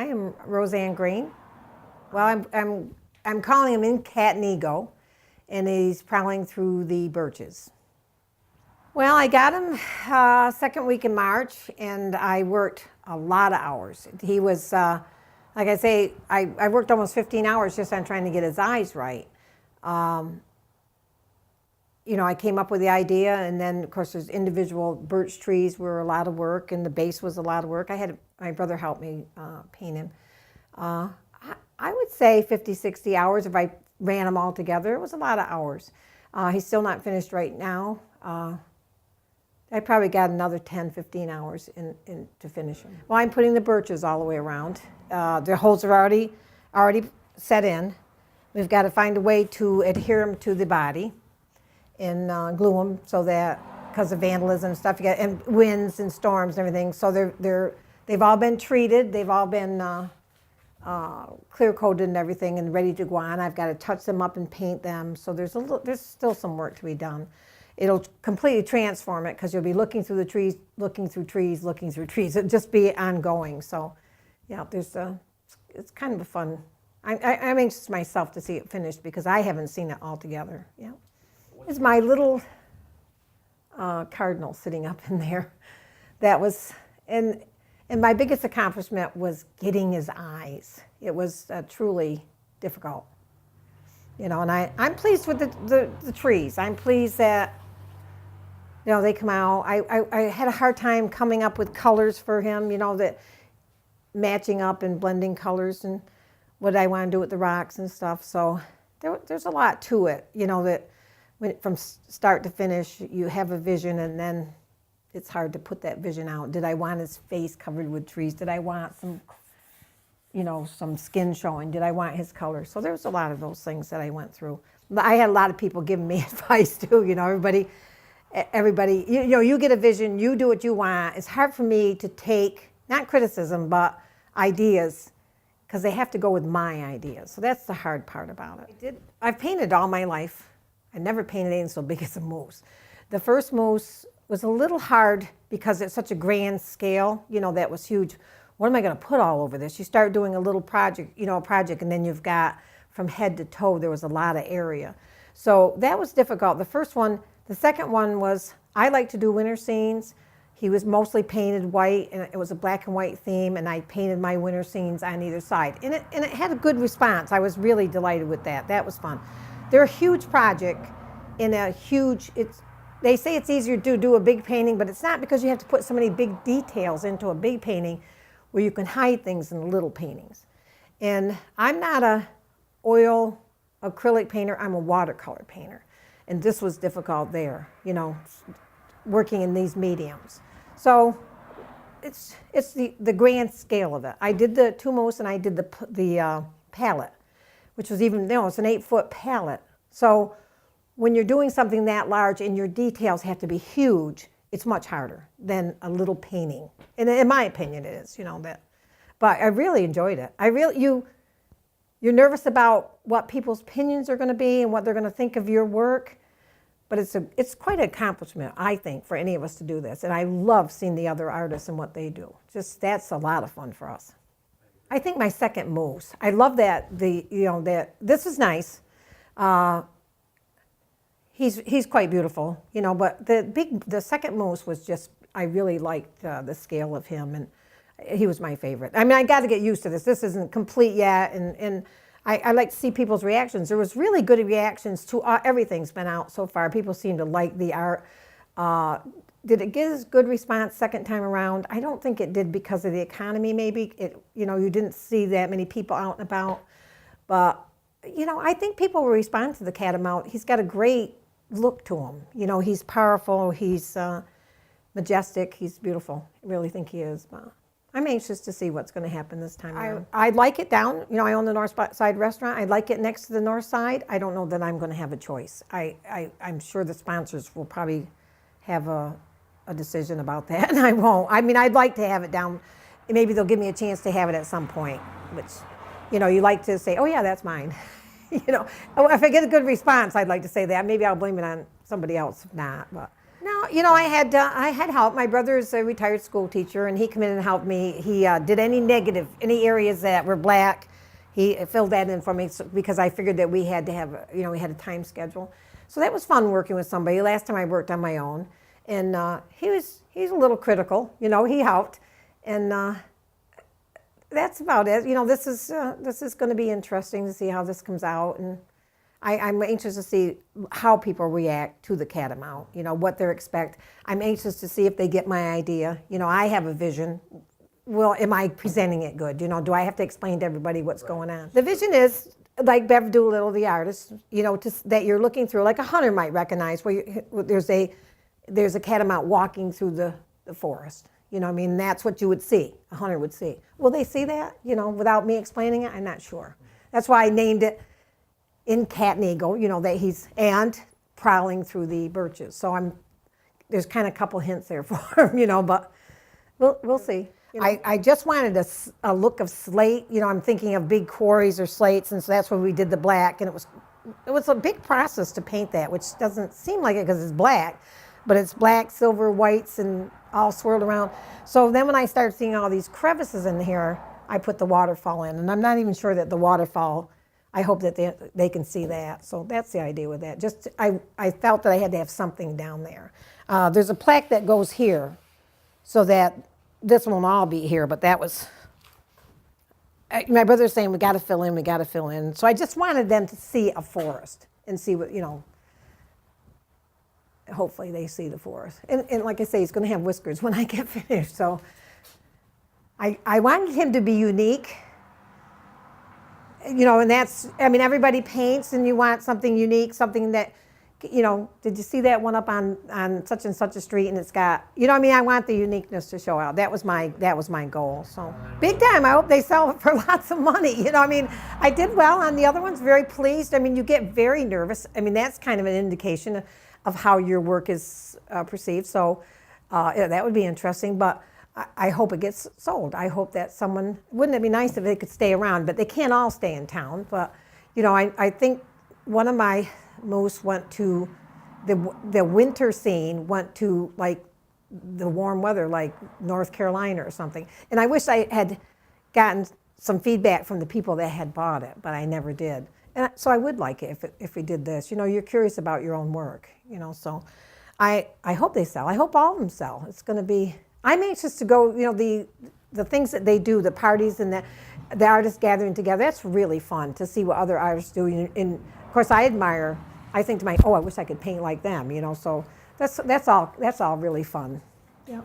am Rosan Greene. Well, I'm calling him in cat and ego, and he's prowling through the birches. Well, I got him second week in March, and I worked a lot of hours. He was, like I say, I worked almost 15 hours just on trying to get his eyes right. You know, I came up with the idea, and then, of course, there's individual birch trees were a lot of work, and the base was a lot of work. I had my brother help me paint him. I would say 50, 60 hours if I ran them all together. It was a lot of hours. He's still not finished right now. I probably got another 10, 15 hours in to finish them. Well, I'm putting the birches all the way around. The holes are already set in. We've got to find a way to adhere them to the body and glue them so that, because of vandalism and stuff, you got, and winds and storms and everything. So they've all been treated. They've all been clear coated and everything and ready to go on. I've got to touch them up and paint them. So there's still some work to be done. It'll completely transform it because you'll be looking through the trees, looking through trees, looking through trees. It'll just be ongoing. So yeah, it's kind of a fun. I'm anxious myself to see it finished because I haven't seen it all together. Yeah, it's my little cardinal sitting up in there. That was, and my biggest accomplishment was getting his eyes. It was truly difficult. You know, and I'm pleased with the trees. I'm pleased that, you know, they come out. I had a hard time coming up with colors for him, you know, that matching up and blending colors and what I want to do with the rocks and stuff. So there's a lot to it, you know, that from start to finish, you have a vision and then it's hard to put that vision out. Did I want his face covered with trees? Did I want some, you know, some skin showing? Did I want his color? So there was a lot of those things that I went through. I had a lot of people giving me advice too, you know, everybody, you know, you get a vision, you do what you want. It's hard for me to take, not criticism, but ideas, because they have to go with my ideas. So that's the hard part about it. I've painted all my life. I never painted anything so big as a moose. The first moose was a little hard because it's such a grand scale, you know, that was huge. What am I going to put all over this? You start doing a little project, you know, and then you've got from head to toe, there was a lot of area. So that was difficult. The first one, the second one was, I like to do winter scenes. He was mostly painted white, and it was a black and white theme, and I painted my winter scenes on either side. And it had a good response. I was really delighted with that. That was fun. They're a huge project in a huge, they say it's easier to do a big painting, but it's not, because you have to put so many big details into a big painting where you can hide things in little paintings. And I'm not a oil acrylic painter, I'm a watercolor painter. And this was difficult there, you know, working in these mediums. So it's the grand scale of it. I did the two moose and I did the palette, which was even, you know, it's an 8-foot palette. So when you're doing something that large and your details have to be huge, it's much harder than a little painting. And in my opinion, it is, you know, that. But I really enjoyed it. You're nervous about what people's opinions are going to be and what they're going to think of your work. But it's quite an accomplishment, I think, for any of us to do this. And I love seeing the other artists and what they do. Just, that's a lot of fun for us. I think my second moose, I love that, this is nice. He's quite beautiful, you know, but the second moose was just, I really liked the scale of him, and he was my favorite. I mean, I got to get used to this. This isn't complete yet, and I like to see people's reactions. There was really good reactions to everything's been out so far. People seem to like the art. Did it get a good response second time around? I don't think it did because of the economy, maybe. You know, you didn't see that many people out and about. But, you know, I think people will respond to the Catamount. He's got a great look to him. You know, he's powerful, he's majestic, he's beautiful. I really think he is. But I'm anxious to see what's going to happen this time around. I like it down, you know, I own the North Side restaurant. I like it next to the North Side. I don't know that I'm going to have a choice. I'm sure the sponsors will probably have a decision about that, and I won't. I mean, I'd like to have it down. Maybe they'll give me a chance to have it at some point, which, you know, you like to say, oh yeah, that's mine. You know, if I get a good response, I'd like to say that. Maybe I'll blame it on somebody else if not, but No, I had help. My brother's a retired school teacher, and he came in and helped me. He did any areas that were black. He filled that in for me because I figured that we had to have, we had a time schedule. So that was fun working with somebody. Last time I worked on my own, and he's a little critical. He helped, and that's about it. This is going to be interesting to see how this comes out, and I'm anxious to see how people react to the Catamount, what they expect. I'm anxious to see if they get my idea. I have a vision. Well, am I presenting it good? Do I have to explain to everybody what's going on? The vision is like Bev Doolittle, the artist, that you're looking through, like a hunter might recognize where there's a catamount walking through the forest. That's what you would see, a hunter would see. Will they see that, without me explaining it? I'm not sure. That's why I named it in Cat and Eagle, that he's and prowling through the birches. So there's kind of a couple hints there for him, but we'll see. I just wanted a look of slate. I'm thinking of big quarries or slates, and so that's where we did the black. And it was a big process to paint that, which doesn't seem like it because it's black, but it's black, silver, whites, and all swirled around. So then when I started seeing all these crevices in here, I put the waterfall in, and I'm not even sure that the waterfall, I hope that they can see that. So that's the idea with that. I felt that I had to have something down there. There's a plaque that goes here, so that this won't all be here, but that was, my brother's saying we got to fill in. So I just wanted them to see a forest and see what, hopefully they see the forest. And like I say, he's going to have whiskers when I get finished. So I wanted him to be unique. And that's, everybody paints and you want something unique, something that, did you see that one up on such and such a street and it's got, I want the uniqueness to show out. That was my goal. So big time. I hope they sell it for lots of money. I did well on the other ones, very pleased. You get very nervous. That's kind of an indication of how your work is perceived. So that would be interesting, but I hope it gets sold. I hope that wouldn't it be nice if they could stay around, but they can't all stay in town. But, I think one of my moose went to the winter scene, went to like the warm weather, like North Carolina or something. And I wish I had gotten some feedback from the people that had bought it, but I never did. And so I would like it if we did this. You're curious about your own work, so I hope they sell. I hope all of them sell. It's going to be, I'm anxious to go, the things that they do, the parties and the artists gathering together, that's really fun to see what other artists do. And of course, I think to myself, I wish I could paint like them, so that's all really fun. Yeah.